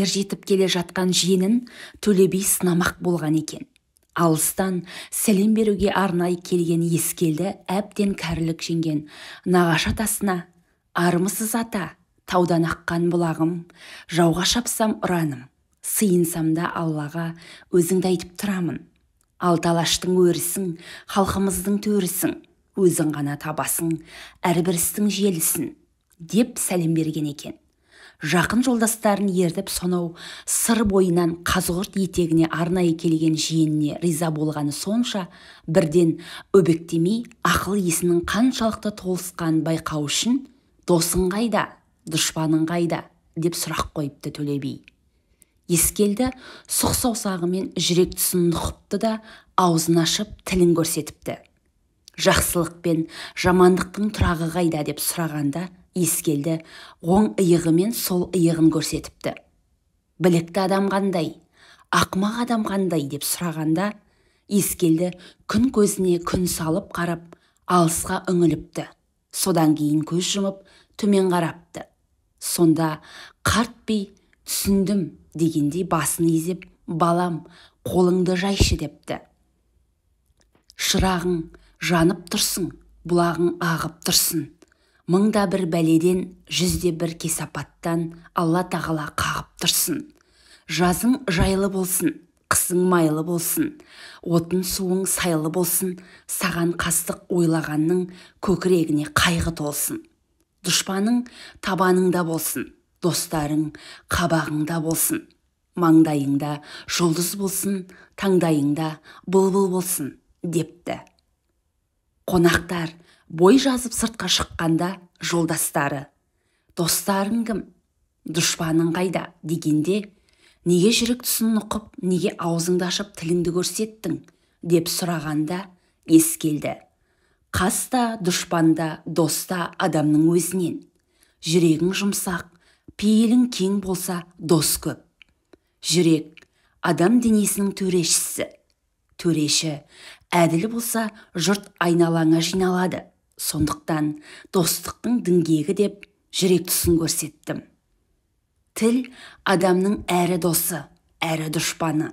ержетіп келе жатқан жиенін Төле би сынамақ болған екен. Алыстан сәлем беруге арнай келген Ескелді әбден кәрілік жеңген нағашы атасына: «Армысыз ата, таудан аққан бұлағым, жауға шапсам ұраным, сыйынсам да Аллаға өзіңді айтып тұрамын. Алты алаштың өрісің, халқымыздың төрісің, өзің ғана табасың, әрбір істің желісін», деп сәлем берген екен. Жақын жолдастарын ертіп сонау сыр бойынан Қазығұрт етегіне арнайы келген жиеніне риза болғаны сонша, бірден өбектемей ақыл есінің қаншалықты толысқанын байқау үшін: «Досың қайда, дұшпаның қайда?» деп сұрақ қойыпты Төле би. Ескелді сұқ саусағымен жүрек тұсын нұқыпты да аузын ашып тілін көрсетіпті. «Жақсылық пен жамандықтың тұрағы қайда?» деп сұрағанда Ескелді оң иығымен сол иығын көрсетіпті. «Білікті адам қандай, ақымақ адам қандай?» деп сұрағанда Ескелді күн көзіне күн салып қарап алысқа үңіліпті. Содан кейін көз жұмып төмен қарапты. Сонда қарт би «Түсіндім» дегендей басын изеп: «Балам, қолыңды жайшы» депті. «Шырағың жанып тұрсын, бұлағың ағып тұрсын. Мыңда бір бәледен, жүзде бір кесапаттан Алла тағала қағып тұрсын. Жазың жайлы болсын, қысың майлы болсын, отын суың сайлы болсын, саған қастық ойлағанның көкірегіне қайғы толсын. Дұшпаның табаныңда болсын, достарың қабағыңда болсын. Маңдайыңда жұлдыз болсын, таңдайыңда бұлбұл болсын» депті. Қонақтар бой жазып сыртқа шыққанда жолдастары: «Достарың кім, дұшпаның қайда?» дегенде «Неге жүрек тұсын нұқып, неге аузыңды ашып тіліңді көрсеттің?» деп сұрағанда Ескелді: «Қаста, дұшпанда, доста адамның өзінен. Жүрегің жұмсақ, пейілің кең болса, дос көп. Жүрек адам денесінің төрешісі. Төреші әділ болса, жұрт айналаңа жиналады. Сондықтан достықтың діңгегі» деп жүрек тұсын көрсеттім. Тіл адамның әрі досы, әрі дұшпаны.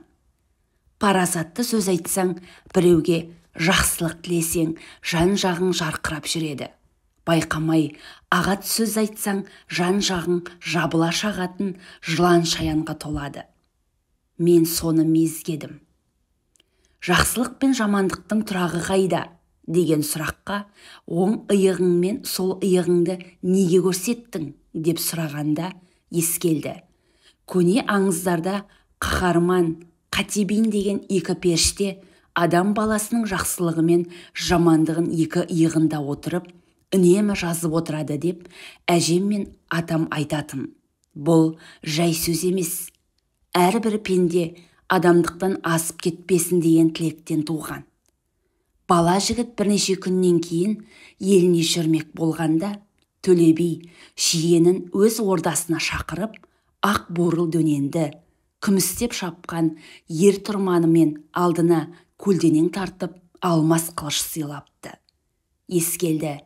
Парасатты сөз айтсаң, біреуге жақсылық тілесең, жан-жағың жарқырап жүреді. Байқамай ағат сөз айтсаң, жан-жағың жабыла шағатын жылан шаянға толады. Мен соны мезгедім. «Жақсылық пен жамандықтың тұрағы қайда?» деген сұраққа «Оң иығың мен сол иығыңды неге көрсеттің?» деп сұрағанда Ескелді: «Көне аңыздарда қаһарман, Қатебин деген екі періште адам баласының жақсылығы мен жамандығын екі иығында отырып үнемі жазып отырады» деп әжем мен атам айтатын. Бұл жай сөз емес. Әрбір пенде адамдықтан асып кетпесін деген тілектен туған. Бала жігіт бірнеше күннен кейін еліне жүрмек болғанда Төле би жиенін өз ордасына шақырып, ақ бурыл дөненді, күмістеп шапқан ер тұрманымен алдына көлденең тартып алмас қылыш сыйлапты. Ескелді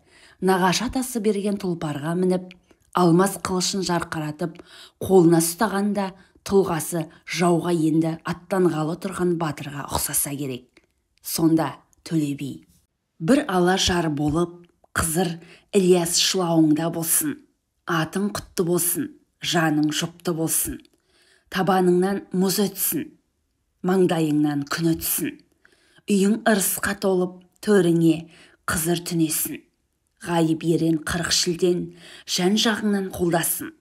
нағашы атасы берген тұлпарға мініп, алмас қылышын жарқыратып қолына ұстағанда тұлғасы жауға енді аттанғалы тұрған батырға ұқсаса керек. Сонда Төле би: «Бір ала жар болып, қызыр Ілияс шылауыңда болсын. Атың құтты болсын, жаның жұпты болсын. Табаныңнан мұз өтсін, маңдайыңнан күн өтсін. Үйің ырысқа толып, төріңе қызыр түнесін. Ғайып ерен 40 шілден жан-жағыңнан қолдасын.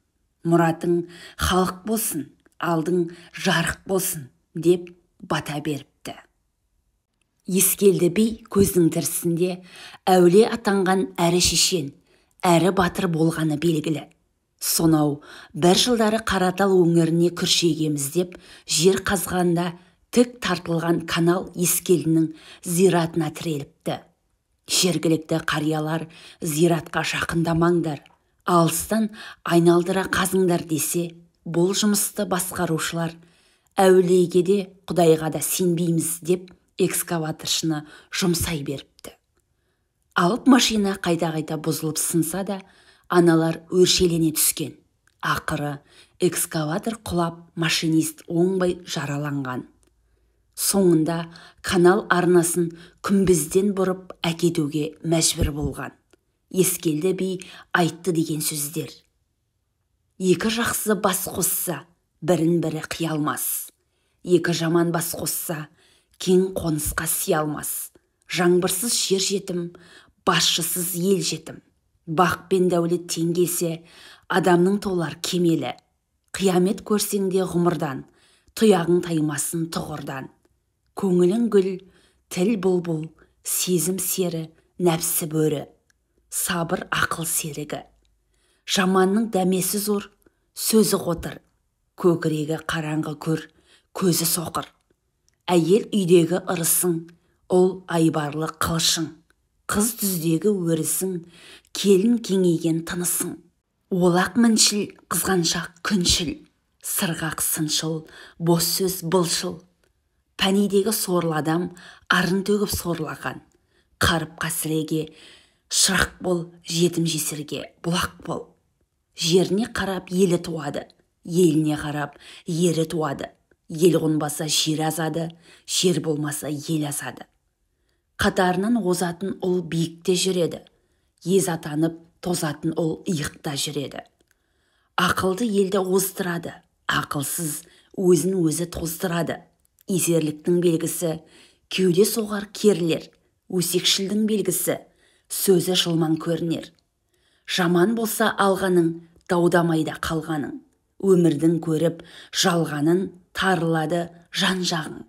Мұратың халық болсын, алдың жарық болсын» деп бата беріпті. Ескелді би көздің тірісінде әулие атанған әрі шешен, әрі батыр болғаны белгілі. Сонау бір жылдары Қаратал өңіріне күршегеміз деп жер қазғанда тік тартылған канал Ескелдінің зиратына тіреліпті. Жергілікті қариялар зиратқа жақындамаңдар, алыстан айналдыра қазыңдар десе, бұл жұмысты басқарушылар әулиеге де Құдайға да сенбейміз деп экскаваторшыны жұмсай беріпті. Алып машина қайта-қайта бұзылып сынса да, аналар өршелене түскен. Ақыры экскаватор құлап, машинист оңбай жараланған. Соңында канал арнасын күмбезден бұрып әкетуге мәжбүр болған. Ескелді би айтты деген сөздер. Екі жақсы бас қосса, бірін-бірі қия алмас. Екі жаман бас қосса, кең қонысқа сия алмас. Жаңбырсыз жер жетім, басшысыз ел жетім. Бақ пен дәулет тең келсе, адамның толар кемелі. Қиямет көрсең де ғұмырдан, тұяғың таймасын тұғырдан. Көңілің гүл, тіл бұлбұл, сезім сері, нәпсі бөрі. Сабыр ақыл серігі. Жаманның дәмесі зор, сөзі қотыр. Көкірегі қараңғы көр, көзі соқыр. Әйел үйдегі ырысың, ұл айбарлы қылышың. Қыз түздегі өрісің, келін кеңейген тынысың. Олақ міншіл, қызғаншақ күншіл. Сырғақ сыншыл, бос сөз былшыл. Пәнидегі сорлы адам арын төгіп сорлаған. Қарып қасіреге, шырақ бол, жетім жесірге бұлақ бол. Жеріне қарап елі туады, еліне қарап ері туады. Ел қонбаса жер азады, жер болмаса ел азады. Қатарынан озатын ұл биікте жүреді, ез атанып тозатын ұл иықта жүреді. Ақылды елді оздырады, ақылсыз өзін өзі тоздырады. Изерліктің белгісі кеуде соғар керлер, өсекшілдің белгісі сөзі жылман көрінер. Жаман болса алғаның, даудамайда қалғаның. Өмірдің көріп жалғанын тарылады жан жағың.